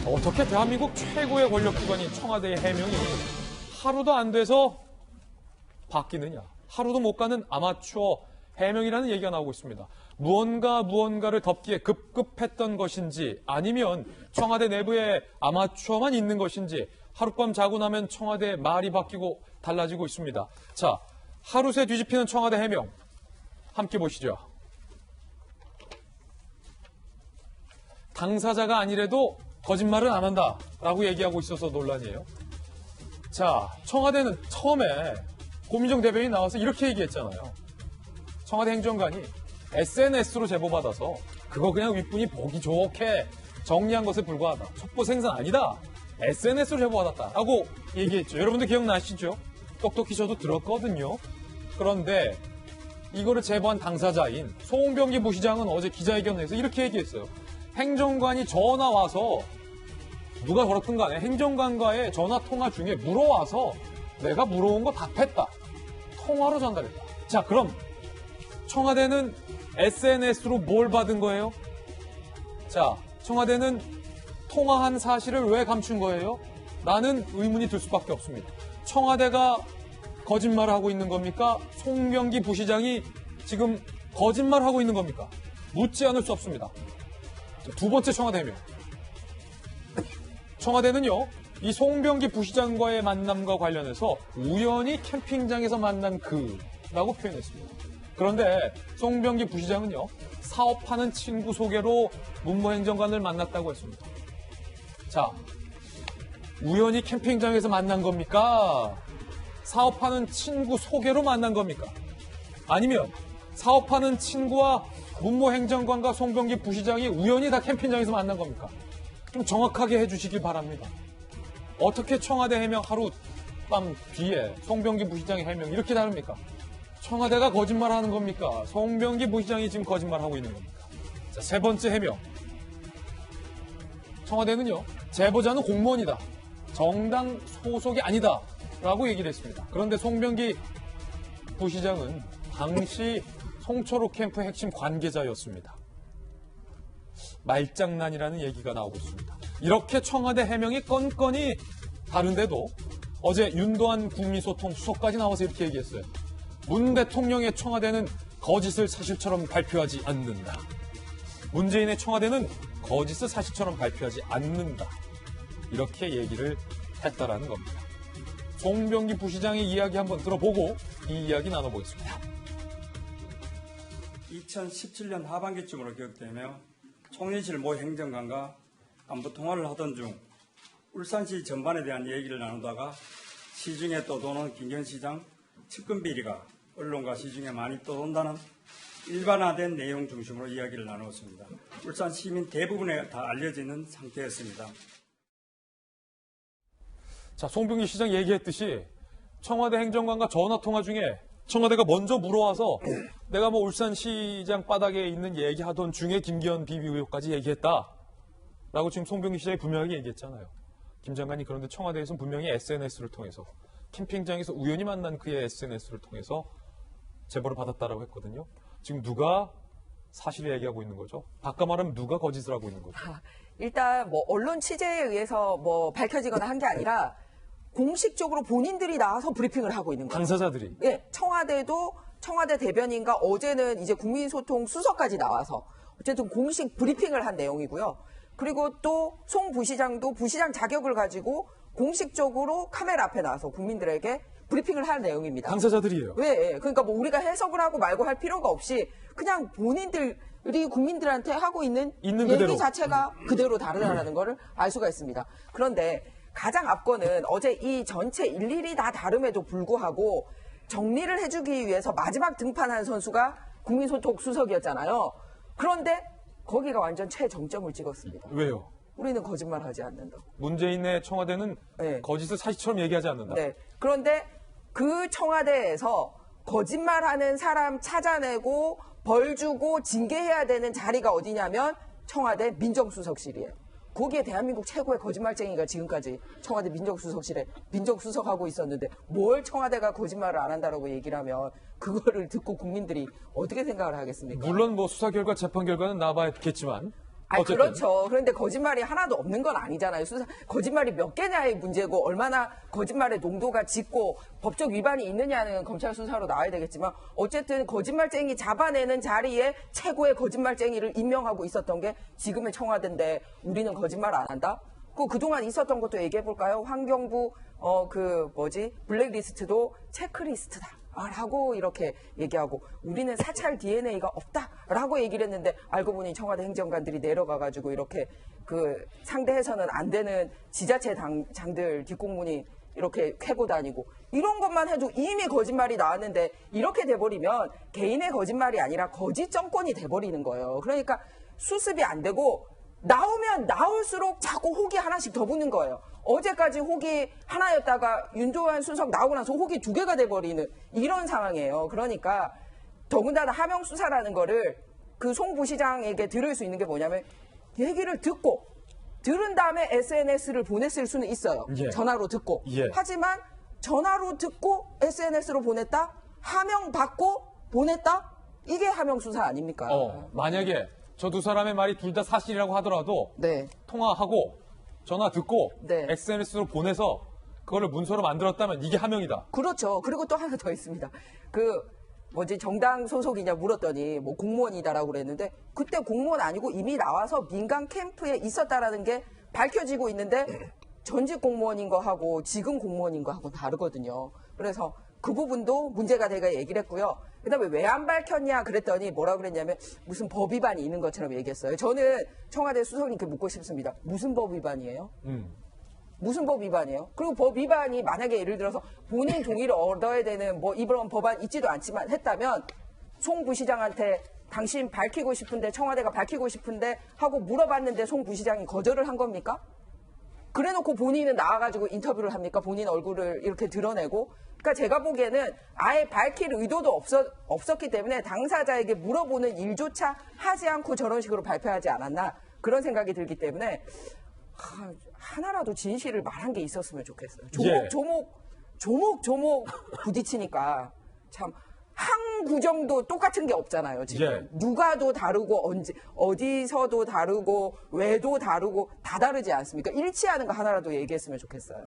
어떻게 대한민국 최고의 권력기관인 청와대의 해명이 하루도 안 돼서 바뀌느냐. 하루도 못 가는 아마추어 해명이라는 얘기가 나오고 있습니다. 무언가를 덮기에 급급했던 것인지 아니면 청와대 내부에 아마추어만 있는 것인지 하룻밤 자고 나면 청와대의 말이 바뀌고 달라지고 있습니다. 자, 하루새 뒤집히는 청와대 해명 함께 보시죠. 당사자가 아니래도 거짓말은 안 한다라고 얘기하고 있어서 논란이에요. 자, 청와대는 처음에 고민정 대변인이 나와서 이렇게 얘기했잖아요. 청와대 행정관이 SNS로 제보받아서 그거 그냥 윗분이 보기 좋게 정리한 것에 불과하다. 첩보 생산 아니다. SNS로 제보받았다라고 얘기했죠. 여러분들 기억나시죠? 똑똑히 저도 들었거든요. 그런데 이거를 제보한 당사자인 송병기 부시장은 어제 기자회견에서 이렇게 얘기했어요. 행정관이 전화 와서 누가 걸었든 간에 행정관과의 전화 통화 중에 물어와서 내가 물어온 거 답했다. 통화로 전달했다. 자, 그럼 청와대는 SNS로 뭘 받은 거예요? 자, 청와대는 통화한 사실을 왜 감춘 거예요? 나는 의문이 들 수밖에 없습니다. 청와대가 거짓말을 하고 있는 겁니까? 송병기 부시장이 지금 거짓말을 하고 있는 겁니까? 묻지 않을 수 없습니다. 두 번째 청와대 해명. 청와대는요, 이 송병기 부시장과의 만남과 관련해서 우연히 캠핑장에서 만난 그라고 표현했습니다. 그런데 송병기 부시장은요, 사업하는 친구 소개로 문무행정관을 만났다고 했습니다. 자, 우연히 캠핑장에서 만난 겁니까? 사업하는 친구 소개로 만난 겁니까? 아니면 사업하는 친구와 문무행정관과 송병기 부시장이 우연히 다 캠핑장에서 만난 겁니까? 좀 정확하게 해주시길 바랍니다. 어떻게 청와대 해명 하룻밤 뒤에 송병기 부시장의 해명 이렇게 다릅니까? 청와대가 거짓말하는 겁니까? 송병기 부시장이 지금 거짓말하고 있는 겁니까? 자, 세 번째 해명. 청와대는요, 제보자는 공무원이다. 정당 소속이 아니다. 라고 얘기를 했습니다. 그런데 송병기 부시장은 당시 송철호 캠프 핵심 관계자였습니다. 말장난이라는 얘기가 나오고 있습니다. 이렇게 청와대 해명이 건건이 다른데도 어제 윤도한 국민소통 수석까지 나와서 이렇게 얘기했어요. 문 대통령의 청와대는 거짓을 사실처럼 발표하지 않는다. 문재인의 청와대는 거짓을 사실처럼 발표하지 않는다. 이렇게 얘기를 했다라는 겁니다. 송병기 부시장의 이야기 한번 들어보고 이 이야기 나눠보겠습니다. 2017년 하반기쯤으로 기억되며 총리실 모 행정관과 안부 통화를 하던 중 울산시 전반에 대한 얘기를 나누다가 시중에 떠도는 김경시장 측근 비리가 언론과 시중에 많이 떠돈다는 일반화된 내용 중심으로 이야기를 나누었습니다. 울산 시민 대부분에 다 알려져 있는 상태였습니다. 자, 송병기 시장 얘기했듯이 청와대 행정관과 전화통화 중에 청와대가 먼저 물어와서 내가 뭐 울산시장 바닥에 있는 얘기하던 중에 김기현 비비 의혹까지 얘기했다. 라고 지금 송병기 시장이 분명하게 얘기했잖아요. 김 장관이 그런데 청와대에서는 분명히 SNS를 통해서 캠핑장에서 우연히 만난 그의 SNS를 통해서 제보를 받았다라고 했거든요. 지금 누가 사실을 얘기하고 있는 거죠? 바꿔 말하면 누가 거짓을 하고 있는 거죠? 일단 뭐 언론 취재에 의해서 뭐 밝혀지거나 한 게 아니라 공식적으로 본인들이 나와서 브리핑을 하고 있는 거예요. 당사자들이. 예, 청와대도 청와대 대변인과 어제는 이제 국민소통 수석까지 나와서 어쨌든 공식 브리핑을 한 내용이고요. 그리고 또 송 부시장도 부시장 자격을 가지고 공식적으로 카메라 앞에 나와서 국민들에게 브리핑을 할 내용입니다. 당사자들이에요. 왜? 예, 그러니까 뭐 우리가 해석을 하고 말고 할 필요가 없이 그냥 본인들이 국민들한테 하고 있는 얘기 그대로. 자체가 그대로 다르다는 거를 알 수가 있습니다. 그런데 가장 앞거는 어제 이 전체 일일이 다 다름에도 불구하고 정리를 해주기 위해서 마지막 등판한 선수가 국민소통 수석이었잖아요. 그런데 거기가 완전 최정점을 찍었습니다. 왜요? 우리는 거짓말하지 않는다. 문재인의 청와대는 네. 거짓을 사실처럼 얘기하지 않는다. 네. 그런데 그 청와대에서 거짓말하는 사람 찾아내고 벌 주고 징계해야 되는 자리가 어디냐면 청와대 민정수석실이에요. 거기에 대한민국 최고의 거짓말쟁이가 지금까지 청와대 민정수석실에 민정수석하고 있었는데 뭘 청와대가 거짓말을 안 한다라고 얘기를 하면 그거를 듣고 국민들이 어떻게 생각을 하겠습니까? 물론 뭐 수사 결과, 재판 결과는 나봐야겠지만 아, 어쨌든. 그렇죠. 그런데 거짓말이 하나도 없는 건 아니잖아요. 거짓말이 몇 개냐의 문제고 얼마나 거짓말의 농도가 짙고 법적 위반이 있느냐는 검찰 수사로 나와야 되겠지만 어쨌든 거짓말쟁이 잡아내는 자리에 최고의 거짓말쟁이를 임명하고 있었던 게 지금의 청와대인데 우리는 거짓말 안 한다? 그동안 있었던 것도 얘기해 볼까요? 환경부 블랙리스트도 체크리스트다. 라고 이렇게 얘기하고 우리는 사찰 DNA가 없다라고 얘기를 했는데 알고 보니 청와대 행정관들이 내려가가지고 이렇게 상대해서는 안 되는 지자체 장들 뒷공문이 이렇게 캐고 다니고 이런 것만 해도 이미 거짓말이 나왔는데 이렇게 돼버리면 개인의 거짓말이 아니라 거짓 정권이 돼버리는 거예요. 그러니까 수습이 안 되고 나오면 나올수록 자꾸 혹이 하나씩 더 붙는 거예요. 어제까지 혹이 하나였다가 윤도환 수석 나오고 나서 혹이 2개가 돼버리는 이런 상황이에요. 그러니까 더군다나 하명 수사라는 거를 송 부시장에게 들을 수 있는 게 뭐냐면 얘기를 들은 다음에 SNS를 보냈을 수는 있어요. 예. 전화로 듣고. 예. 하지만 전화로 듣고 SNS로 보냈다? 하명 받고 보냈다? 이게 하명 수사 아닙니까? 만약에 저 두 사람의 말이 둘 다 사실이라고 하더라도 네. 통화하고 전화 듣고 네. SNS로 보내서 그거를 문서로 만들었다면 이게 하명이다. 그렇죠. 그리고 또 하나 더 있습니다. 정당 소속이냐 물었더니 공무원이다라고 그랬는데 그때 공무원 아니고 이미 나와서 민간 캠프에 있었다라는 게 밝혀지고 있는데 전직 공무원인 거 하고 지금 공무원인 거 하고 다르거든요. 그래서 그 부분도 문제가 되가 얘기를 했고요. 그다음에 왜 안 밝혔냐 그랬더니 뭐라 그랬냐면 무슨 법 위반이 있는 것처럼 얘기했어요. 저는 청와대 수석님께 묻고 싶습니다. 무슨 법 위반이에요? 무슨 법 위반이에요? 그리고 법 위반이 만약에 예를 들어서 본인 동의를 얻어야 되는 이런 법안 있지도 않지만 했다면 송 부시장한테 당신 밝히고 싶은데 청와대가 밝히고 싶은데 하고 물어봤는데 송 부시장이 거절을 한 겁니까? 그래놓고 본인은 나와가지고 인터뷰를 합니까? 본인 얼굴을 이렇게 드러내고. 그러니까 제가 보기에는 아예 밝힐 의도도 없었기 때문에 당사자에게 물어보는 일조차 하지 않고 저런 식으로 발표하지 않았나 그런 생각이 들기 때문에 하나라도 진실을 말한 게 있었으면 좋겠어요. 조목조목 부딪히니까 참 한 구정도 똑같은 게 없잖아요. 지금 예. 누가도 다르고 어디서도 다르고 왜도 다르고 다 다르지 않습니까? 일치하는 거 하나라도 얘기했으면 좋겠어요.